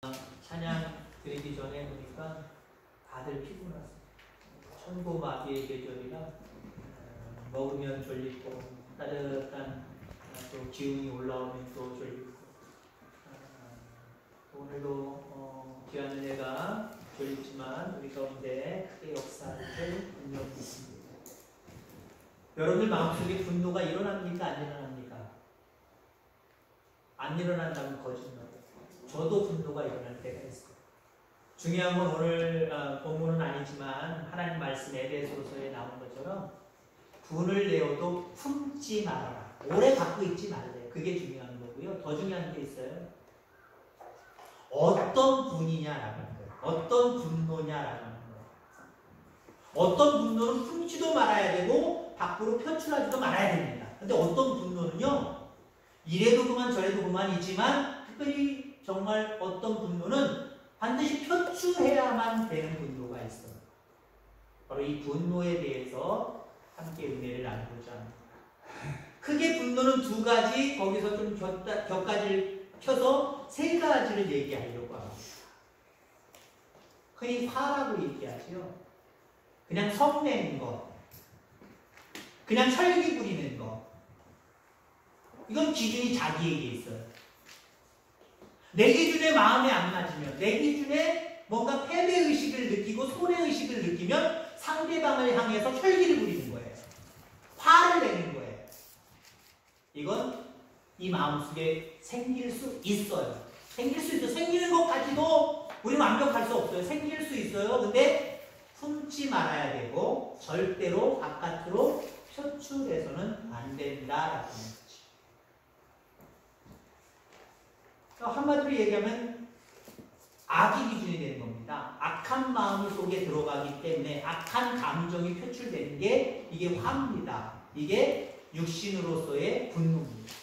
찬양 드리기 전에 보니까 다들 피곤하세요. 천고마비의 계절이라 먹으면 졸리고 따뜻한 또 기운이 올라오면 또 졸리고 오늘도 귀한 은혜가 졸리지만 우리 가운데 크게 역사를 분명히 있습니다. 여러분들 마음속에 분노가 일어납니까? 안 일어납니까? 안 일어난다면 거짓말이에요. 저도 분노가 일어날 때가 있어요. 중요한 건 오늘 본문은 아니지만 하나님 말씀 에베소서에 나온 것처럼 분을 내어도 품지 말아라. 오래 갖고 있지 말래요. 그게 중요한 거고요. 더 중요한 게 있어요. 어떤 분이냐라는 거예요. 어떤 분노냐라는 거예요. 어떤 분노는 품지도 말아야 되고 밖으로 표출하지도 말아야 됩니다. 근데 어떤 분노는요. 이래도 그만 저래도 그만이지만 특별히 정말 어떤 분노는 반드시 표출해야만 되는 분노가 있어요. 바로 이 분노에 대해서 함께 은혜를 나누고자 합니다. 크게 분노는 두 가지, 거기서 좀 격가지를 펴서 세 가지를 얘기하려고 합니다. 흔히 화라고 얘기하죠. 그냥 성내는 것, 그냥 철기 부리는 것. 이건 기준이 자기에게 있어요. 내 기준에 마음에 안 맞으면, 내 기준에 뭔가 패배의식을 느끼고 손해의식을 느끼면 상대방을 향해서 혈기를 부리는 거예요. 화를 내는 거예요. 이건 이 마음속에 생길 수 있어요. 생길 수 있어요. 생기는 것까지도 우리는 완벽할 수 없어요. 생길 수 있어요. 근데 품지 말아야 되고 절대로 바깥으로 표출해서는 안 된다라고 합니다. 한마디로 얘기하면 악이 기준이 되는 겁니다. 악한 마음 속에 들어가기 때문에 악한 감정이 표출되는 게 이게 화입니다. 이게 육신으로서의 분노입니다.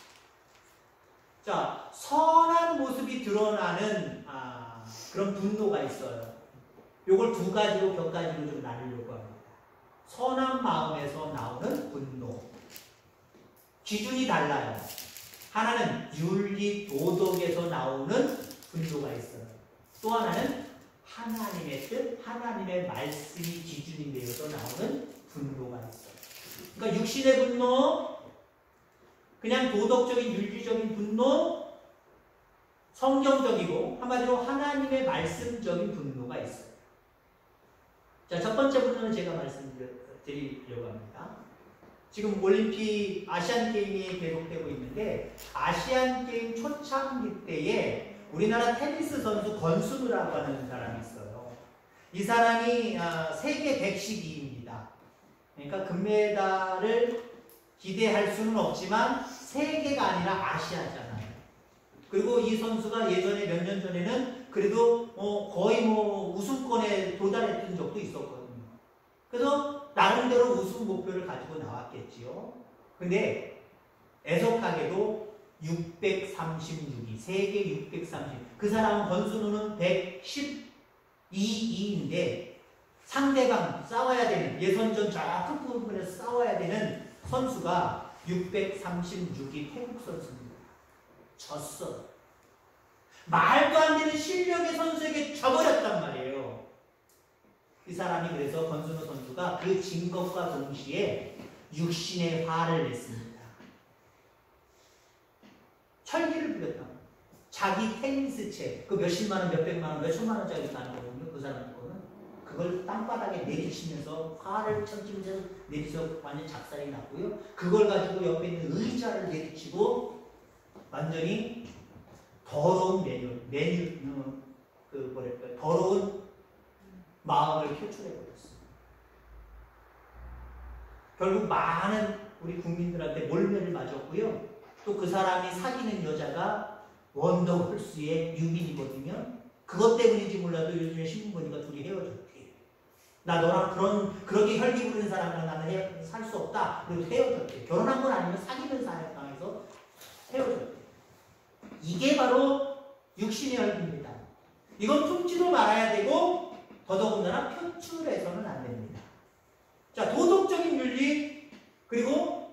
자, 선한 모습이 드러나는 그런 분노가 있어요. 요걸 두 가지로 격가지로 좀 나누려고 합니다. 선한 마음에서 나오는 분노. 기준이 달라요. 하나는 윤리, 도덕에서 나오는 분노가 있어요. 또 하나는 하나님의 뜻, 하나님의 말씀이 기준이 되어서 나오는 분노가 있어요. 그러니까 육신의 분노, 그냥 도덕적인, 윤리적인 분노, 성경적이고 한마디로 하나님의 말씀적인 분노가 있어요. 자, 첫 번째 분노는 제가 말씀드리려고 합니다. 지금 올림픽 아시안게임이 계속되고 있는데 아시안게임 초창기 때에 우리나라 테니스 선수 권순우라고 하는 사람이 있어요. 이 사람이 세계 112입니다. 그러니까 금메달을 기대할 수는 없지만 세계가 아니라 아시아잖아요. 그리고 이 선수가 예전에 몇 년 전에는 그래도 거의 우승권에 도달했던 적도 있었거든요. 그래서 나름대로 우승 목표를 가지고 나왔겠지요. 근데 애석하게도 636위, 세계 630. 그 사람은 권순우는 112위인데 상대방 싸워야 되는 예선전 저 끝부분에서 싸워야 되는 선수가 636위 태국 선수입니다. 졌어. 말도 안 되는 실력의 선수에게 져버렸단 말이에요. 이 사람이 그래서 권순우 선수가 그 진 것과 동시에 육신의 화를 냈습니다. 철기를 부렸다. 자기 테니스 채, 그 몇십만원, 몇백만원, 몇천만원짜리 사는 거거든요. 그 사람 거는. 그걸 땅바닥에 내리치면서 화를 천지면서 내리쳐 완전 작살이 났고요. 그걸 가지고 옆에 있는 의자를 내리치고 완전히 더러운 더러운 마음을 표출해버렸어요. 결국 많은 우리 국민들한테 몰매를 맞았고요. 또 그 사람이 사귀는 여자가 원더걸스의 유민이거든요. 그것 때문인지 몰라도 요즘에 신문 보니까 둘이 헤어졌대. 나 너랑 그렇게 혈기 부르는 사람이랑 나는 살 수 없다. 그래서 헤어졌대. 결혼한 건 아니면 사귀는 사람에서 헤어졌대. 이게 바로 육신의 혈기입니다. 이건 품지도 말아야 되고 더더군다나 표출해서는 안 됩니다. 자, 도덕적인 윤리, 그리고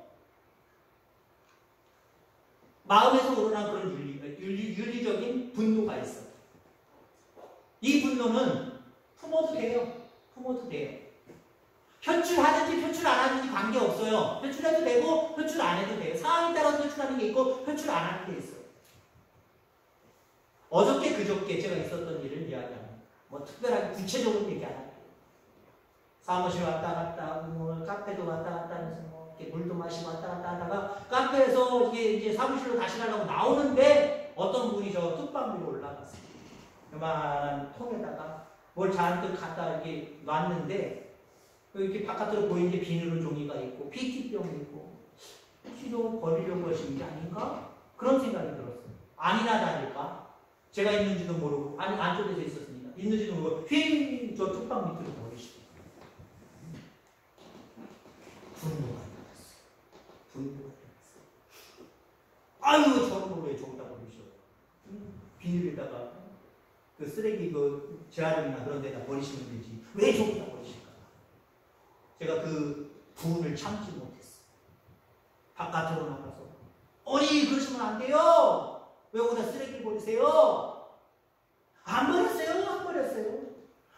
마음에서 우러난 그런 윤리적인 분노가 있어요. 이 분노는 품어도 돼요. 품어도 돼요. 표출하든지 표출 안 하든지 관계없어요. 표출해도 되고 표출 안 해도 돼요. 상황에 따라 표출하는 게 있고 표출 안 하는 게 있어요. 어저께 그저께 제가 있었던 일을 이야기합니다. 뭐 특별하게 구체적으로 얘기 안 할게요. 사무실 왔다 갔다 하고 뭐 카페도 왔다 갔다 하면서 뭐 이렇게 물도 마시고 왔다 갔다 하다가 카페에서 이제 사무실로 다시 가려고 나오는데 어떤 분이 저 뚝방 위로 올라갔어요. 요만한 통에다가 뭘 잔뜩 갖다 이렇게 놨는데 이렇게 바깥으로 보이는 게 비누 종이가 있고 PT병이 있고 혹시 좀 버리려고 하시는 게 아닌가? 그런 생각이 들었어요. 아니나 다를까? 제가 있는지도 모르고 아니 안쪽에서 있었습니다. 있는지도 모르고 휘 저 뚝방 밑으로 버리시고 분노가 일어났어요. 분노가 일어났어요. 아유 저런 걸 왜 저기다 버리셔? 비닐에다가 그 쓰레기 그 재활용이나 그런 데다 버리시면 되지. 왜 저기다 버리실까? 제가 그 분을 참지 못했어요. 바깥으로 나가서 어이 그러시면 안 돼요. 왜 거기다 쓰레기를 버리세요? 안 버렸어요. 안 버렸어요.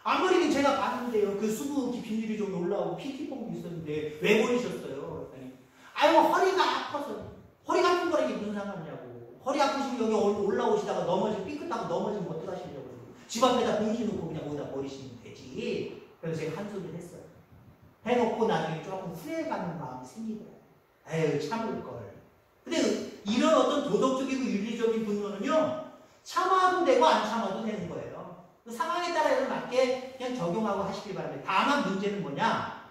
안 버리긴 제가 봤는데요. 그 수부 비닐이 좀 올라오고 PT봉도 있었는데 왜 버리셨어요? 그랬더니 아유 허리가 아파서. 허리가 아픈 거랑 이게 무슨 상관이냐고. 허리 아프시면 여기 올라오시다가 넘어지면 삐끗하고 넘어지면 어떡하시려고. 집 앞에다 봉지 놓고 그냥 거기다 버리시면 되지. 그래서 제가 한소리를 했어요. 해놓고 나중에 조금 후회가는 마음이 생기더라고요. 에휴 참을걸. 근데 이런 어떤 도덕적이고 윤리적인 분노는요. 참아도 되고 안 참아도 되는 거예요. 그 상황에 따라 맞게 그냥 적용하고 하시길 바랍니다. 다만 문제는 뭐냐.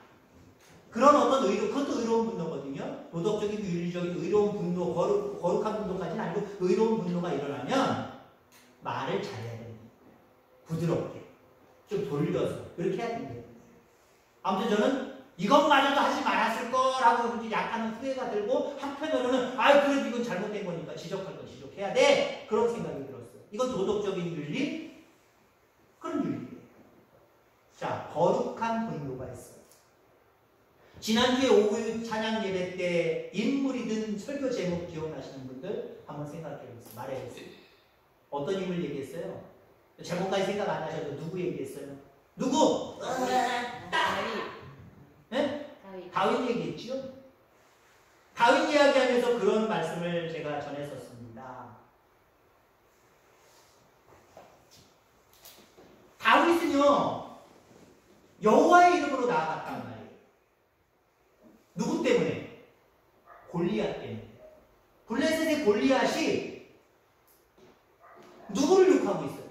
그런 어떤 그것도 의로운 분노거든요. 도덕적이고 윤리적인 의로운 분노, 거룩한 분노까지는 아니고 의로운 분노가 일어나면 말을 잘해야 됩니다. 부드럽게. 좀 돌려서. 그렇게 해야 됩니다. 아무튼 저는 이것마저도 하지 말았을 거라고 약간은 후회가 들고 한편으로는 그래도 이건 잘못된 거니까 지적할 건 지적해야 돼. 그런 생각이 들었어요. 이건 도덕적인 윤리? 그런 윤리예요. 자, 거룩한 분노가 있어요. 지난주에 오후 찬양 예배 때 인물이 든 설교 제목 기억나시는 분들 한번 생각해보세요. 말해보세요. 어떤 인물 얘기했어요? 제목까지 생각 안 하셔도 누구 얘기했어요? 누구? 네? 다윗 얘기했죠? 다윗 이야기하면서 그런 말씀을 제가 전했었습니다. 다윗은요, 여호와의 이름으로 나아갔단 말이에요. 누구 때문에? 골리앗 때문에. 블레셋의 골리앗이 누구를 욕하고 있어요?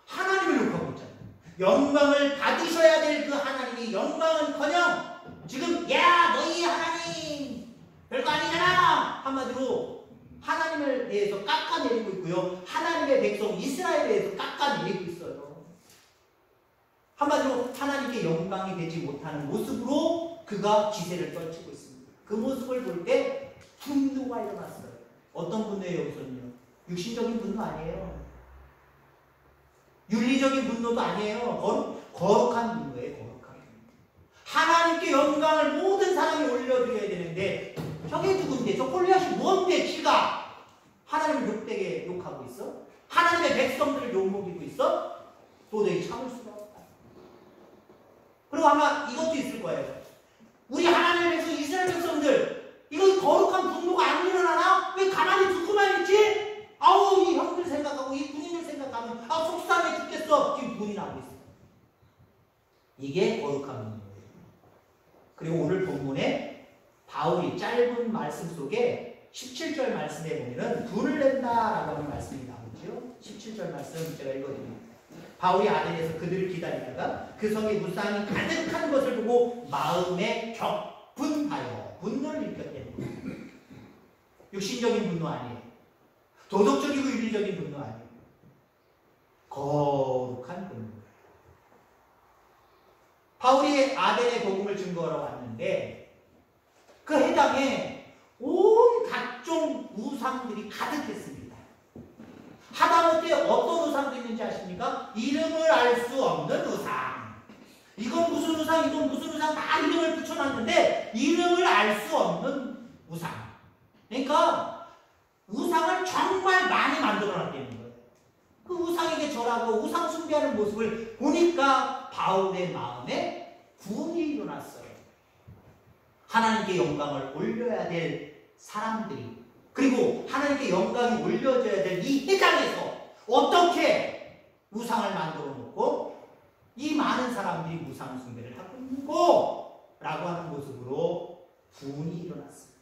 하나님을 욕하고 있잖아요. 영광을 받으셔야 될 그 하나님이 영광은커녕 지금 야 너희 하나님 별거 아니잖아 한마디로 하나님을 대해서 깎아내리고 있고요. 하나님의 백성 이스라엘에 대해서 깎아내리고 있어요. 한마디로 하나님께 영광이 되지 못하는 모습으로 그가 기세를 떨치고 있습니다. 그 모습을 볼 때 분노가 일어났어요. 어떤 분노예요? 여기서는요. 육신적인 분노 아니에요. 윤리적인 분노도 아니에요. 거룩한 분노예요. 거룩한 분노. 하나님께 영광을 모든 사람이 올려드려야 되는데 저게 누군데? 저 골리앗이 뭔데 지가 하나님을 욕되게 욕하고 있어? 하나님의 백성들을 욕먹이고 있어? 도저히 참을 수가 없다. 그리고 아마 이것도 있을 거예요. 우리 하나님의 백성 이스라엘 백성들 이거 거룩한 분노가 안 일어나나? 왜 가만히 듣고만 있지? 아우 이 형들 생각하고 이 군인들 생각하면 속상해 죽겠어. 지금 분이 나고 있어. 이게 거룩한 분노예요. 그리고 오늘 본문에 바울이 짧은 말씀 속에 17절 말씀에 보면은 분을 낸다라고 하는 말씀이 나오죠. 17절 말씀 제가 읽어드립니다. 바울이 아덴에서 그들을 기다리다가 그 성에 무쌍이 가득한 것을 보고 마음에 격분하여 분노를 일으켰대요. 육신적인 분노 아니에요. 도덕적이고 윤리적인 분노 아니에요. 거룩한 분노. 바울이 아덴의 복음을 증거하러 왔는데 그 해당에 온 각종 우상들이 가득했습니다. 하다못해 어떤 우상도 있는지 아십니까? 이름을 알 수 없는 우상. 이건 무슨 우상, 이건 무슨 우상 다 이름을 붙여놨는데 이름을 알 수 없는 우상. 그러니까 우상을 정말 많이 만들어놨다는 거예요. 그 우상에게 절하고 우상 숭배하는 모습을 보니까 바울의 마음에 분이 일어났어요. 하나님께 영광을 올려야 될 사람들이, 그리고 하나님께 영광이 올려져야 될 이 회당에서 어떻게 우상을 만들어 놓고 이 많은 사람들이 우상 숭배를 하고 있고 라고 하는 모습으로 분이 일어났습니다.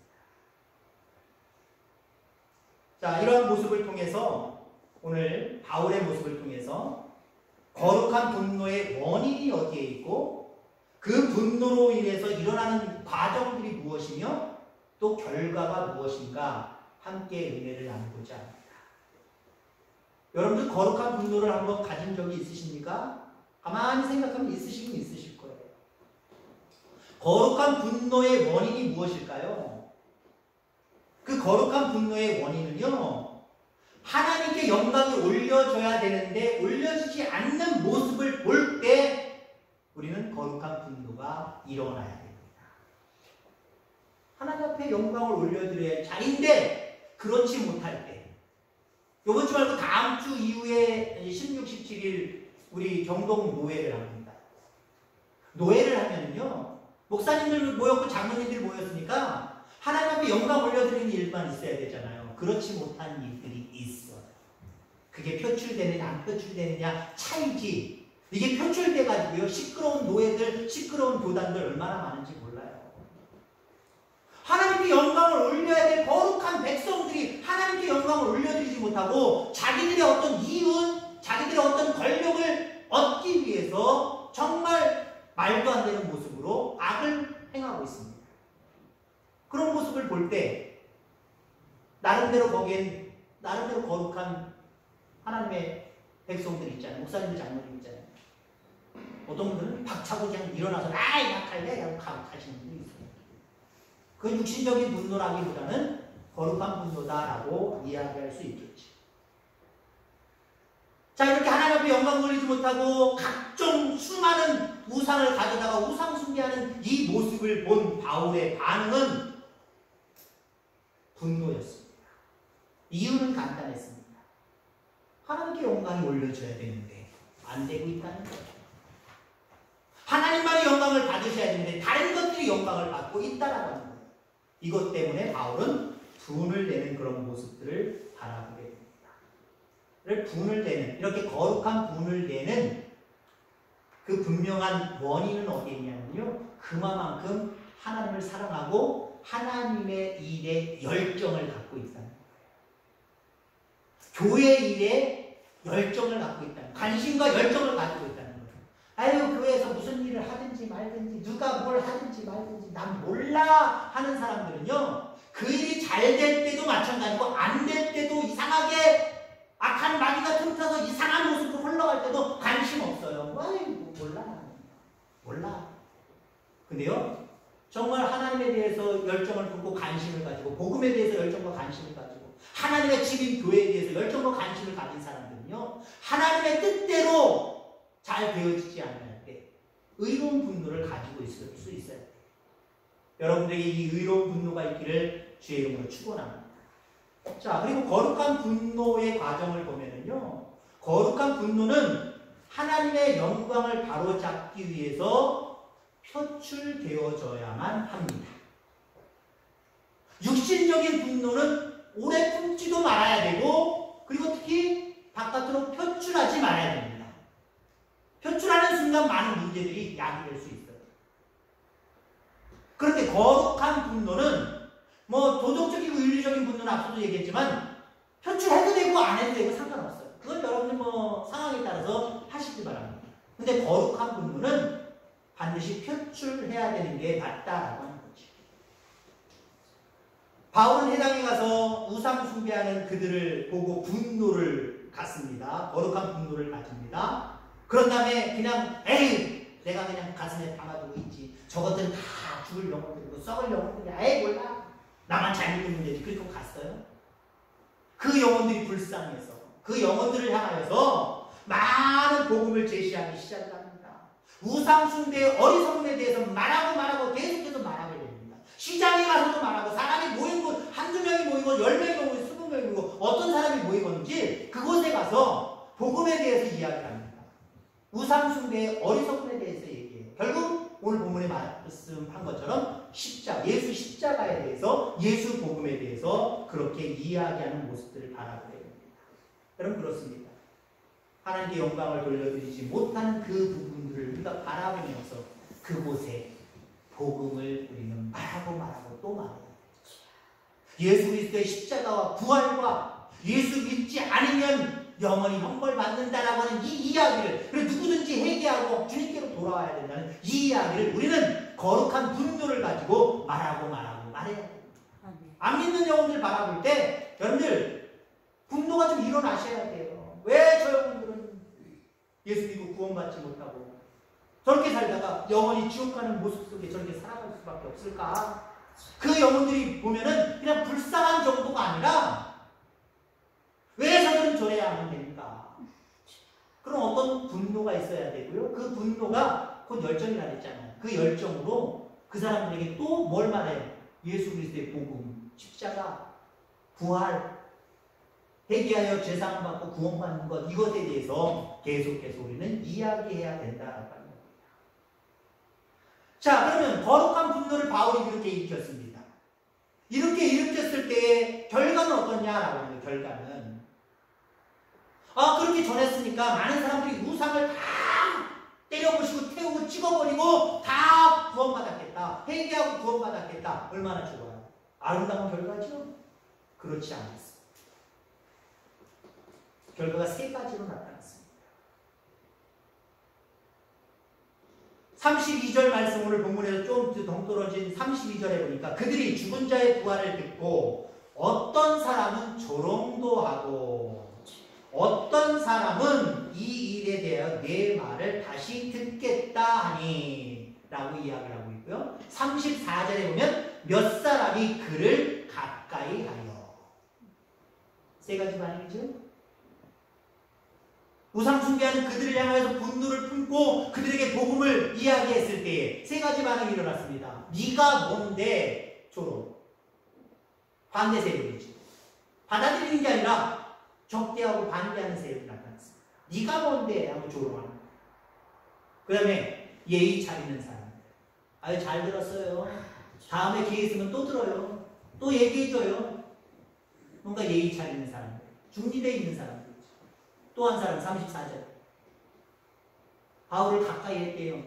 자, 이러한 모습을 통해서 오늘 바울의 모습을 통해서 거룩한 분노의 원인이 어디에 있고 그 분노로 인해서 일어나는 과정들이 무엇이며 또 결과가 무엇인가 함께 은혜를 나누고자 합니다. 여러분들 거룩한 분노를 한번 가진 적이 있으십니까? 가만히 생각하면 있으시긴 있으실 거예요. 거룩한 분노의 원인이 무엇일까요? 그 거룩한 분노의 원인은요, 하나님께 영광이 올려져야 되는데 올려지지 않는 모습을 볼 때 우리는 거룩한 분노가 일어나야 됩니다. 하나님 앞에 영광을 올려드려야 할 자리인데 그렇지 못할 때, 이번 주 말고 다음 주 이후에 16, 17일 우리 경동 노회를 합니다. 노회를 하면은요, 목사님들 모였고 장로님들 모였으니까 하나님 앞에 영광 올려드리는 일만 있어야 되잖아요. 그렇지 못한 일들이 있어요. 그게 표출되느냐 안 표출되느냐 차이지. 이게 표출돼가지고요, 시끄러운 노예들, 시끄러운 교단들 얼마나 많은지 몰라요. 하나님께 영광을 올려야 될 거룩한 백성들이 하나님께 영광을 올려드리지 못하고 자기들의 어떤 이윤, 자기들의 어떤 권력을 얻기 위해서 정말 말도 안 되는 모습으로 악을 행하고 있습니다. 그런 모습을 볼 때 나름대로 거기엔 나름대로 거룩한 하나님의 백성들이 있잖아요. 목사님들, 장로님 있잖아요. 어떤 분들은 박차고 그냥 일어나서 아이 약할래 라고 가시는 분들이 있어요. 그 육신적인 분노라기보다는 거룩한 분노다라고 이야기할 수 있겠죠. 자, 이렇게 하나님 앞에 영광 돌리지 못하고 각종 수많은 우상을 가져다가 우상 숭배하는 이 모습을 본 바울의 반응은 분노였습니다. 이유는 간단했습니다. 하나님께 영광이 올려져야 되는데 안 되고 있다는 거예요. 하나님만이 영광을 받으셔야 되는데 다른 것들이 영광을 받고 있다라고 하는 거예요. 이것 때문에 바울은 분을 내는 그런 모습들을 바라보게 됩니다. 분을 내는, 이렇게 거룩한 분을 내는 그 분명한 원인은 어디에 있냐면요, 그만큼 하나님을 사랑하고 하나님의 일에 열정을 갖고 있다는 거예요. 교회 일에 열정을 갖고 있다는 거예요. 관심과 열정을 갖고 있다는 거예요. 아유, 교회에서 무슨 일을 하든지 말든지 누가 뭘 하든지 말든지 난 몰라 하는 사람들은요, 그 일이 잘 될 때도 마찬가지고 안 될 때도 이상하게 악한 마귀가 틈타서 이상한 모습으로 흘러갈 때도 관심 없어요. 아유, 몰라. 근데요, 정말 하나님에 대해서 열정을 품고 관심을 가지고 복음에 대해서 열정과 관심을 가지고 하나님의 집인 교회에 대해서 열정과 관심을 가진 사람들은요, 하나님의 뜻대로 잘 되어지지 않을 때 의로운 분노를 가지고 있을 수 있어요. 여러분들에게 이 의로운 분노가 있기를 주의 이름으로 축원합니다. 자, 그리고 거룩한 분노의 과정을 보면은요, 거룩한 분노는 하나님의 영광을 바로잡기 위해서 표출되어져야만 합니다. 육신적인 분노는 오래 품지도 말아야 되고, 그리고 특히 바깥으로 표출하지 말아야 됩니다. 표출하는 순간 많은 문제들이 야기될 수 있어요. 그런데 거룩한 분노는 뭐 도덕적이고 윤리적인 분노는 앞서도 얘기했지만 표출해도 되고 안 해도 되고 상관없어요. 그건 여러분들 뭐 상황에 따라서 하시기 바랍니다. 근데 거룩한 분노는 반드시 표출해야 되는 게 맞다라고 하는 거죠. 바울은 해당에 가서 우상 숭배하는 그들을 보고 분노를 갖습니다. 거룩한 분노를 가집니다. 그런 다음에 그냥 에이, 내가 그냥 가슴에 담아두고 있지. 저것들은 다 죽을 영혼들이고 썩을 영혼들이야. 에이, 몰라. 나만 잘 믿으면 되지. 그리고 갔어요. 그 영혼들이 불쌍해서 그 영혼들을 향하여서 많은 복음을 제시하기 시작합니다. 우상 숭배의 어리석음에 대해서 말하고 계속해서 말하게 됩니다. 시장에 가서도 말하고, 사람이 모인 곳 한두 명이 모이고 10명이 모이고 20명이 모이고 어떤 사람이 모이건지 그곳에 가서 복음에 대해서 이야기를 합니다. 우상숭배의 어리석음에 대해서 얘기해요. 결국 오늘 본문에 말씀한 것처럼 예수 십자가에 대해서, 예수 복음에 대해서 그렇게 이야기하는 모습들을 바라보게 됩니다. 여러분 그렇습니다. 하나님께 영광을 돌려드리지 못하는 그 부분들을 우리가 바라보면서 그곳에 복음을 우리는 말하고 또 말해야 되죠. 예수 그리스도의 십자가와 부활과 예수 믿지 않으면 영원히 형벌받는다라고 하는 이 이야기를, 그리고 누구든지 회개하고 주님께로 돌아와야 된다는 이 이야기를 우리는 거룩한 분노를 가지고 말해야 됩니다. 안 믿는 영혼들 바라볼 때 여러분들 분노가 좀 일어나셔야 돼요. 왜 저 영혼들은 예수 믿고 구원받지 못하고 저렇게 살다가 영원히 지옥 가는 모습 속에 저렇게 살아갈 수밖에 없을까? 그 영혼들이 보면은 그냥 불쌍한 정도가 아니라 왜 저들은 저래야 하면 됩니까? 그럼 어떤 분노가 있어야 되고요. 그 분노가 곧 열정이라 했잖아요. 그 열정으로 그 사람들에게 또 뭘 말해요? 예수 그리스도의 복음, 십자가, 부활, 회개하여 죄사함 받고 구원받는 것, 이것에 대해서 계속해서 우리는 이야기해야 된다라고 합니다. 자, 그러면 거룩한 분노를 바울이 그렇게 일으켰습니다. 이렇게 일으켰을 때의 결과는 어떠냐라고 하는 거예요. 결과는 그렇게 전했으니까 많은 사람들이 우상을 다 때려부시고 태우고 찍어버리고 다 구원받았겠다. 회개하고 구원받았겠다. 얼마나 좋아요. 아름다운 결과죠? 그렇지 않았습니다. 결과가 세 가지로 나타났습니다. 32절 말씀, 오늘 본문에서 좀 동떨어진 32절에 보니까 그들이 죽은 자의 부활을 듣고 어떤 사람은 조롱도 하고 어떤 사람은 이 일에 대하여 내 말을 다시 듣겠다 하니 라고 이야기를 하고 있고요. 34절에 보면 몇 사람이 그를 가까이 하여. 세 가지 반응이죠. 우상 숭배하는 그들을 향해서 분노를 품고 그들에게 복음을 이야기했을 때에 세 가지 반응이 일어났습니다. 네가 뭔데? 조롱. 반대 세력이지. 받아들이는 게 아니라 적대하고 반대하는 세력이 나타났습니다. 네가 뭔데? 하고 조롱하는 거예요. 그 다음에 예의 차리는 사람. 아유 잘 들었어요. 다음에 기회 있으면 또 들어요. 또 얘기해줘요. 뭔가 예의 차리는 사람들. 중립에 있는 사람들. 또 한 사람 34절. 바울을 가까이 했대요.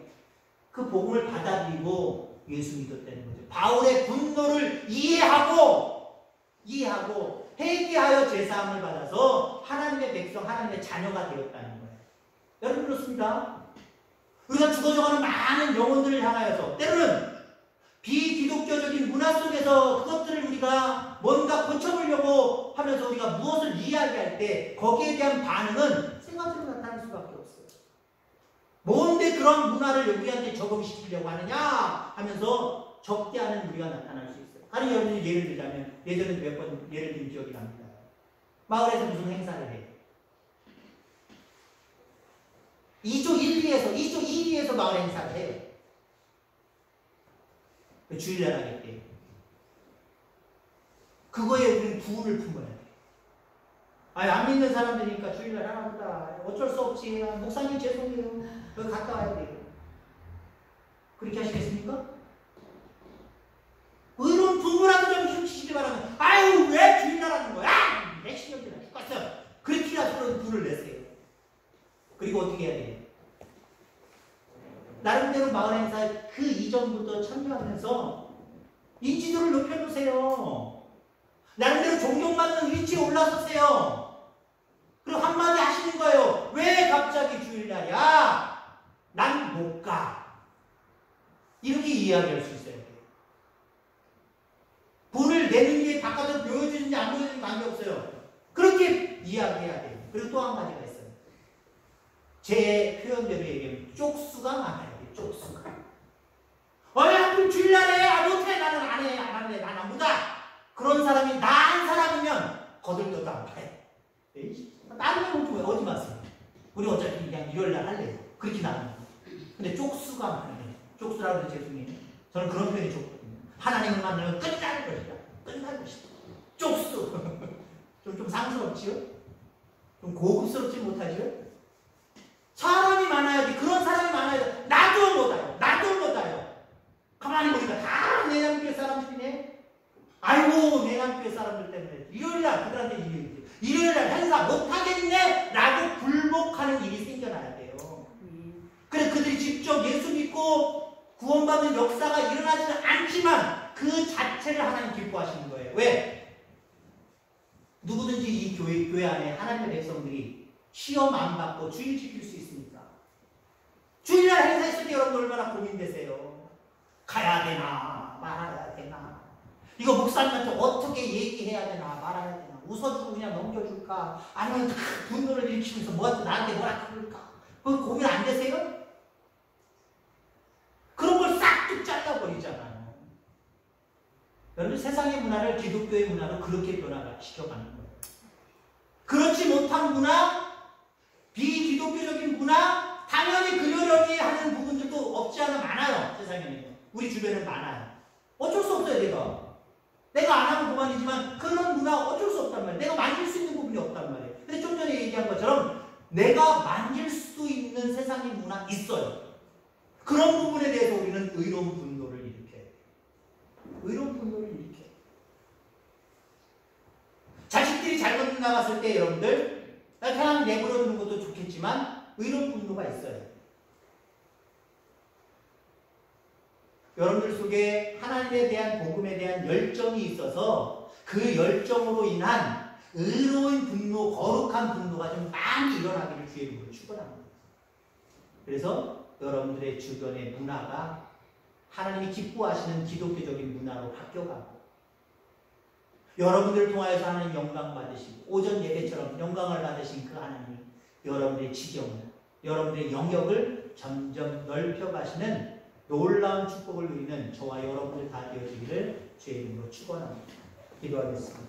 그 복음을 받아들이고 예수 믿었다는 거죠. 바울의 분노를 이해하고 회개하여 제사함을 받아서 하나님의 백성, 하나님의 자녀가 되었다는 거예요. 여러분 그렇습니다. 우리가 죽어져가는 많은 영혼들을 향하여서 때로는 비기독교적인 문화 속에서 그것들을 우리가 뭔가 고쳐보려고 하면서 우리가 무엇을 이야기할 때 거기에 대한 반응은 세 가지로 나타날 수밖에 없어요. 뭔데 그런 문화를 우리한테 적용시키려고 하느냐 하면서 적대하는 우리가 나타날 수 있어요. 다른 여러분이 예를 들자면 예전에 몇 번 예를 든 기억이 납니다. 마을에서 무슨 행사를 해요. 2조 2위에서 마을 행사를 해요. 주일날 하겠대요. 그거에 우리는 구원을 품어야 돼. 안 믿는 사람들이니까 주일날 하나보다 어쩔 수 없지. 목사님 죄송해요. 여기 갔다 와야 돼요. 그렇게 하시겠습니까? 이런 분노라도 좀 훔치시기 바랍니다. 아유 왜 주일날 하는 거야? 내 신경질나 죽겠어. 그렇게라도 그런 분을 내세요. 그리고 어떻게 해야 돼요? 나름대로 마을 행사에 그 이전부터 참여하면서 인지도를 높여놓으세요. 나름대로 존경받는 위치에 올라서세요. 그리고 한마디 하시는 거예요. 왜 갑자기 주일날이야? 난 못 가. 이렇게 이야기할 수 있어요. 분을 내는 게 바깥으로 보여주는지 안 보여주는지 관계없어요. 그렇게 이야기해야 돼요. 그리고 또 한 가지가 있어요. 제 표현대로 얘기하면 쪽수가 많아요. 쪽수가. 하필 주일날에 못해. 나는 안 해. 안 할래. 난 안 보자. 그런 사람이 나 한 사람이면 거들떠도 안 해. 다른 건 좀 오지 마세요. 우리 어차피 그냥 일요일날 할래요. 그렇게 나는. 근데 쪽수가 많아요. 쪽수라고 해서 죄송해요. 저는 그런 표현이 좋거든요. 하나님을 만나면 끝날 것이다. 끝날 것이다. 쪽수. 좀 상스럽지요? 좀 고급스럽지 못하죠? 사람이 많아야지. 그런 사람이 많아야 나도 못해요. 나도 못해요. 가만히 보니까 다 내남교회 사람들이네. 아이고 내남교회 사람들 때문에 일요일날 그들한테 일요일날 행사 못하겠네 라고 불복하는 일이 생겨나야 돼요. 그래 그들이 직접 예수 믿고 구원받는 역사가 일어나지는 않지만 그 자체를 하나님 기뻐하시는 거예요. 왜? 누구든지 이 교회 안에 하나님의 백성들이 시험 안 받고 주일 지킬 수 있습니까? 주일날 행사했을 때 여러분 얼마나 고민되세요? 가야 되나 말아야 되나? 이거 목사님한테 어떻게 얘기해야 되나 말아야 되나? 웃어주고 그냥 넘겨줄까? 아니면 분노를 일으키면서 나한테 뭐라 그럴까? 그거 고민 안 되세요? 그런 걸 싹둑 잘라버리잖아요. 여러분 세상의 문화를 기독교의 문화로 그렇게 변화시켜가는 거예요. 그렇지 못한 문화, 비기독교적인 문화, 당연히 그러려니 하는 부분들도 없지 않아 많아요. 세상에는요. 우리 주변에 많아요. 어쩔 수 없어요. 내가 안 하면 그만이지만 그런 문화 어쩔 수 없단 말이에요. 내가 만질 수 있는 부분이 없단 말이에요. 근데 좀 전에 얘기한 것처럼 내가 만질 수 있는 세상의 문화 있어요. 그런 부분에 대해서 우리는 의로운 분노를 일으켜요. 의로운 분노를 일으켜요. 자식들이 잘못 나갔을 때 여러분들 그냥 내버려두는 것도 좋겠지만 의로운 분노가 있어요. 여러분들 속에 하나님에 대한 복음에 대한 열정이 있어서 그 열정으로 인한 의로운 분노, 거룩한 분노가 좀 많이 일어나기를 주의 이름으로 축원합니다. 그래서 여러분들의 주변의 문화가 하나님이 기뻐하시는 기독교적인 문화로 바뀌어가고 여러분들을 통하여서 하나님 영광 받으시고 오전 예배처럼 영광을 받으신 그 하나님이 여러분들의 지경을 여러분들의 영역을 점점 넓혀가시는 놀라운 축복을 누리는 저와 여러분들 다 되어지기를 주의 이름으로 축원합니다. 기도하겠습니다.